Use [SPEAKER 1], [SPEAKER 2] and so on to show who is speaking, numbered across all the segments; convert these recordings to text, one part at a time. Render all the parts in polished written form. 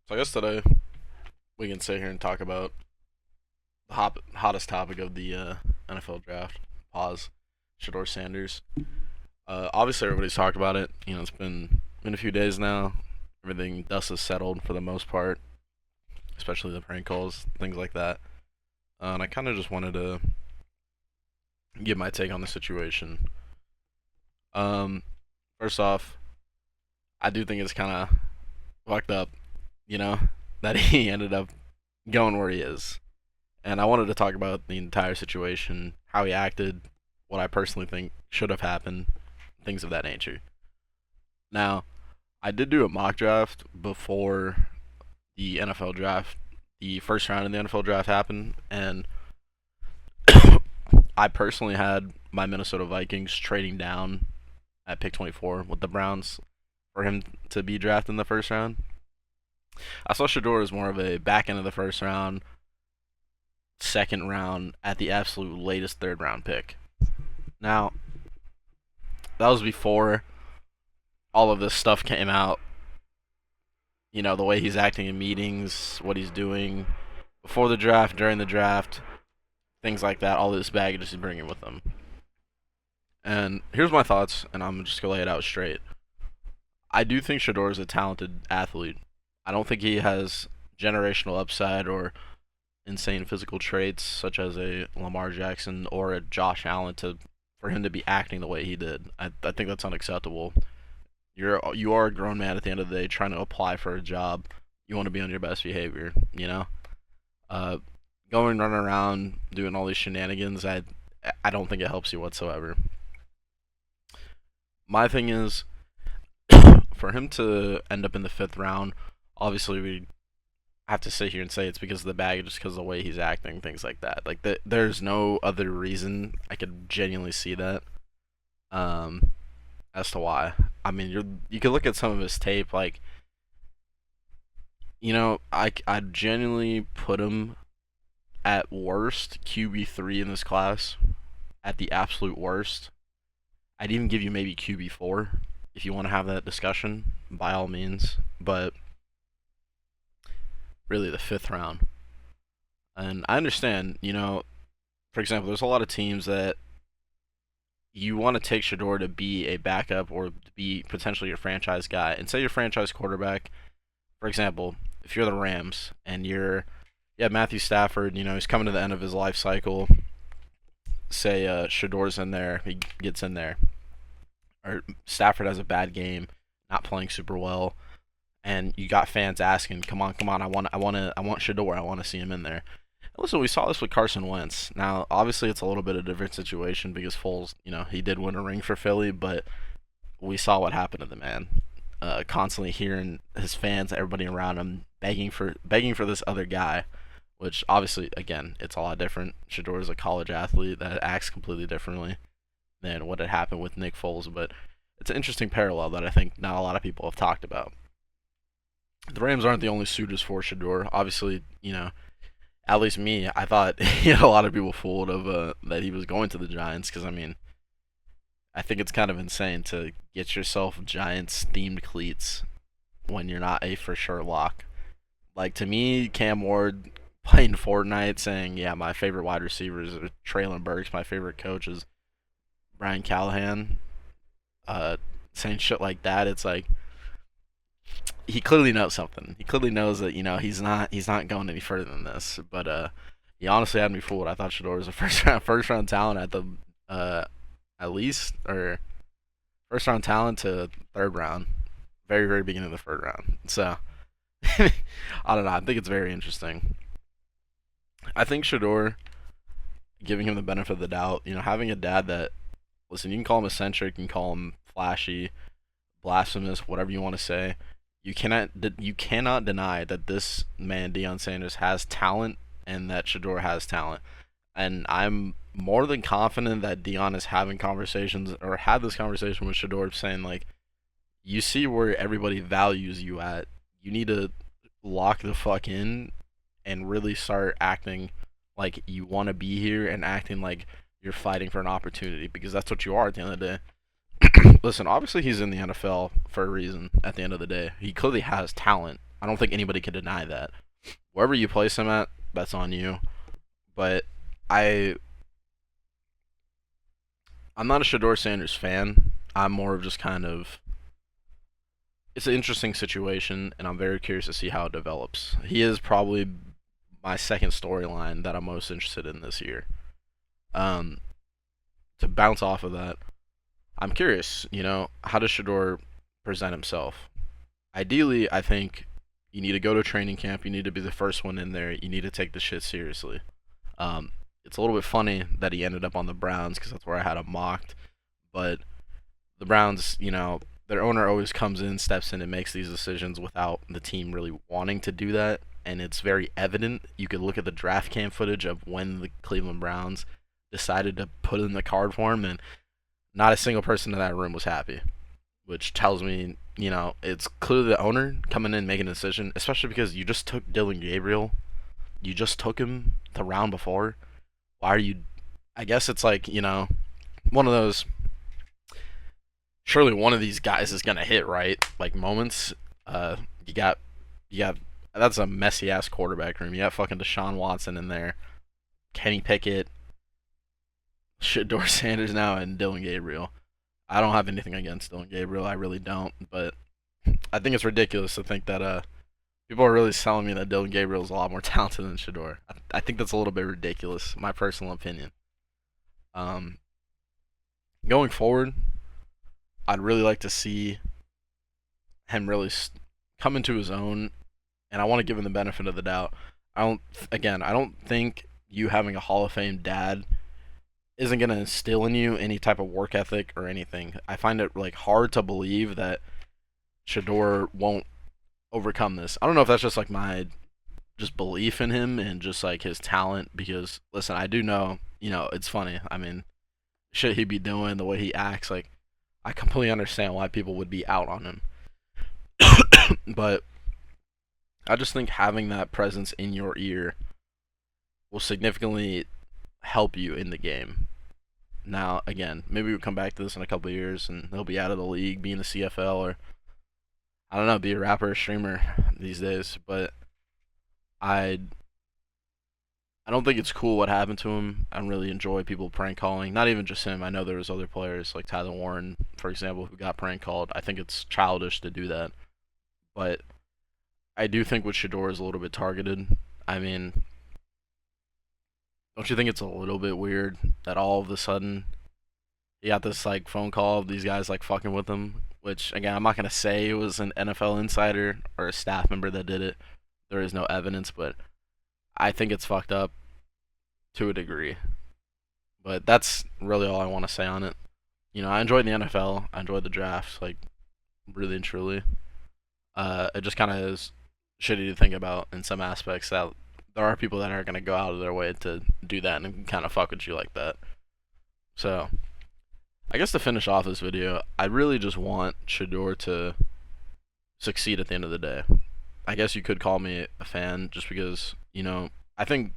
[SPEAKER 1] So I guess today we can sit here and talk about the hottest topic of the NFL draft. Pause. Sheduer Sanders. Obviously, everybody's talked about it. It's been a few days now. Everything dust has settled for the most part, especially the prank calls, things like that. And I kind of just wanted to give my take on the situation. Um, First off, I do think it's kind of fucked up, you know, that he ended up going where he is. And I wanted to talk about the entire situation, how he acted, what I personally think should have happened, things of that nature. Now, I did do a mock draft before the NFL draft, the first round of the NFL draft happened, and I personally had my Minnesota Vikings trading down at pick 24 with the Browns for him to be drafted in the first round. I saw Shador as more of a back end of the first round, second round, at the absolute latest third round pick. Now, that was before all of this stuff came out. The way he's acting in meetings, what he's doing before the draft, during the draft, things like that, all this baggage he's bringing with him. And here's my thoughts, and I'm just going to lay it out straight. I do think Shador is a talented athlete. I don't think he has generational upside or insane physical traits such as a Lamar Jackson or a Josh Allen for him to be acting the way he did. I think that's unacceptable. You are a grown man at the end of the day trying to apply for a job. You want to be on your best behavior. Uh, Going running around doing all these shenanigans, I don't think it helps you whatsoever. My thing is for him to end up in the fifth round. Obviously, we have to sit here and say it's because of the baggage, just because of the way he's acting, things like that. Like there's no other reason I could genuinely see that. Um, as to why. I mean, you could look at some of his tape, like I genuinely put him at worst QB3 in this class, at the absolute worst. I'd even give you maybe QB4 if you want to have that discussion, by all means. But really, the fifth round. And I understand, for example, there's a lot of teams that you want to take Shador to be a backup or to be potentially your franchise guy. And say your franchise quarterback, for example, if you're the Rams and you have Matthew Stafford, he's coming to the end of his life cycle. Say Shador's in there, he gets in there. Or Stafford has a bad game, not playing super well, and you got fans asking, "Come on, come on! I want Shador. I want to see him in there." Listen, we saw this with Carson Wentz. Now, obviously, it's a little bit of a different situation because Foles, he did win a ring for Philly, but we saw what happened to the man. Constantly hearing his fans, everybody around him, begging for this other guy, which obviously, again, it's a lot different. Shador is a college athlete that acts completely differently than what had happened with Nick Foles, but it's an interesting parallel that I think not a lot of people have talked about. The Rams aren't the only suitors for Shador. Obviously, at least me, I thought he had a lot of people fooled of that he was going to the Giants because I mean, I think it's kind of insane to get yourself Giants themed cleats when you're not a for sure lock. Like to me, Cam Ward playing Fortnite saying, "Yeah, my favorite wide receivers are Traylon Burks, my favorite coach is Brian Callahan," saying shit like that. It's like he clearly knows something. He clearly knows that he's not going any further than this. But he honestly had me fooled. I thought Shador was a first round talent at the at least, or first round talent to third round, very very beginning of the third round. So I don't know. I think it's very interesting. I think Shador, giving him the benefit of the doubt, having a dad that, listen, you can call him eccentric, you can call him flashy, blasphemous, whatever you want to say. You cannot deny that this man Deion Sanders has talent and that Shador has talent. And I'm more than confident that Deion is having conversations or had this conversation with Shador saying like, you see where everybody values you at. You need to lock the fuck in and really start acting like you want to be here and acting like you're fighting for an opportunity because that's what you are at the end of the day. Listen, obviously he's in the NFL for a reason. At the end of the day, he clearly has talent. I don't think anybody can deny that. Wherever you place him at, that's on you. But I I'm not a Sheduer Sanders fan. I'm more of just kind of, it's an interesting situation, and I'm very curious to see how it develops. He is probably my second storyline that I'm most interested in this year. Um, to bounce off of that, I'm curious. How does Sheduer present himself? Ideally, I think you need to go to training camp. You need to be the first one in there. You need to take the shit seriously. Um, it's a little bit funny that he ended up on the Browns because that's where I had him mocked. But the Browns, their owner always comes in, steps in, and makes these decisions without the team really wanting to do that. And it's very evident. You could look at the draft cam footage of when the Cleveland Browns decided to put in the card for him, and not a single person in that room was happy, which tells me, it's clearly the owner coming in making a decision, especially because you just took Dylan Gabriel. You just took him the round before. Why are you? I guess it's like, one of those. Surely one of these guys is gonna hit, right? Like moments. You got, That's a messy ass quarterback room. You got fucking Deshaun Watson in there, Kenny Pickett, Sheduer Sanders now, and Dylan Gabriel. I don't have anything against Dylan Gabriel. I really don't. But I think it's ridiculous to think that people are really selling me that Dylan Gabriel is a lot more talented than Sheduer. I think that's a little bit ridiculous. My personal opinion. Um, Going forward, I'd really like to see him really come into his own, and I want to give him the benefit of the doubt. I don't think you having a Hall of Fame dad isn't gonna instill in you any type of work ethic or anything. I find it like hard to believe that Sheduer won't overcome this. I don't know if that's just like my just belief in him and just like his talent. Because listen, I do know, it's funny. I mean, shit he be doing, the way he acts, like I completely understand why people would be out on him. But I just think having that presence in your ear will significantly help you in the game. Now, again, maybe we'll come back to this in a couple of years and he'll be out of the league, be in the CFL, or I don't know, be a rapper or streamer these days. But I don't think it's cool what happened to him. I don't really enjoy people prank calling. Not even just him. I know there was other players like Tyler Warren, for example, who got prank called. I think it's childish to do that. But I do think with Sheduer is a little bit targeted. I mean, don't you think it's a little bit weird that all of a sudden he got this like phone call of these guys like fucking with him? Which again, I'm not gonna say it was an NFL insider or a staff member that did it. There is no evidence, but I think it's fucked up to a degree. But that's really all I want to say on it. I enjoyed the NFL. I enjoyed the draft, like really and truly. It just kind of is shitty to think about in some aspects that there are people that are gonna go out of their way to do that and kind of fuck with you like that. So, I guess to finish off this video, I really just want Sheduer to succeed at the end of the day. I guess you could call me a fan just because, I think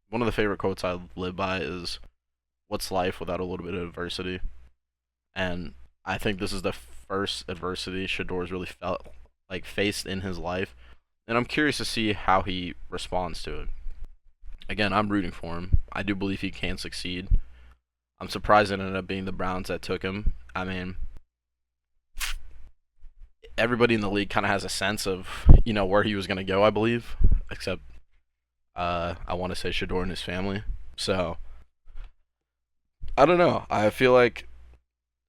[SPEAKER 1] one of the favorite quotes I live by is, "What's life without a little bit of adversity?" And I think this is the first adversity Sheduer's really felt like faced in his life, and I'm curious to see how he responds to it. Again, I'm rooting for him. I do believe he can succeed. I'm surprised it ended up being the Browns that took him. I mean, everybody in the league kind of has a sense of, where he was going to go, I believe, except I want to say Sheduer and his family. So, I don't know. I feel like,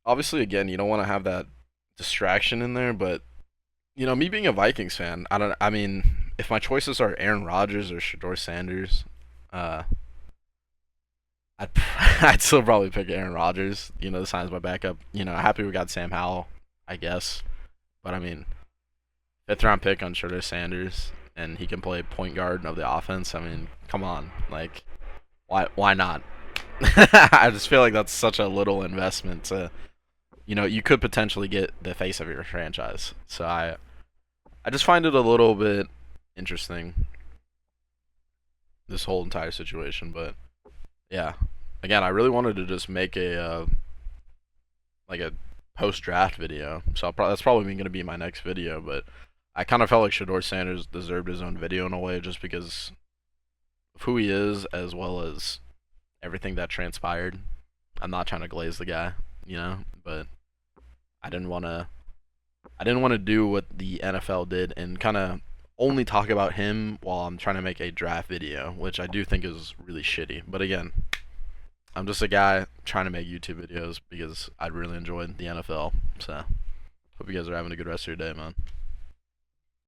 [SPEAKER 1] obviously, again, you don't want to have that distraction in there, but, me being a Vikings fan, I mean, if my choices are Aaron Rodgers or Sheduer Sanders, I'd I'd still probably pick Aaron Rodgers. The sign's my backup. Happy we got Sam Howell, I guess. But I mean, fifth round pick on Sheduer Sanders, and he can play point guard of the offense. I mean, come on, like, why not? I just feel like that's such a little investment to, you could potentially get the face of your franchise. So I just find it a little bit interesting, this whole entire situation. But yeah, again, I really wanted to just make a like a post draft video, so that's probably going to be my next video. But I kind of felt like Sheduer Sanders deserved his own video in a way, just because of who he is, as well as everything that transpired. I'm not trying to glaze the guy, but I didn't want to. I didn't want to do what the NFL did and kind of only talk about him while I'm trying to make a draft video, which I do think is really shitty. But again, I'm just a guy trying to make YouTube videos because I really enjoyed the NFL. So, hope you guys are having a good rest of your day, man.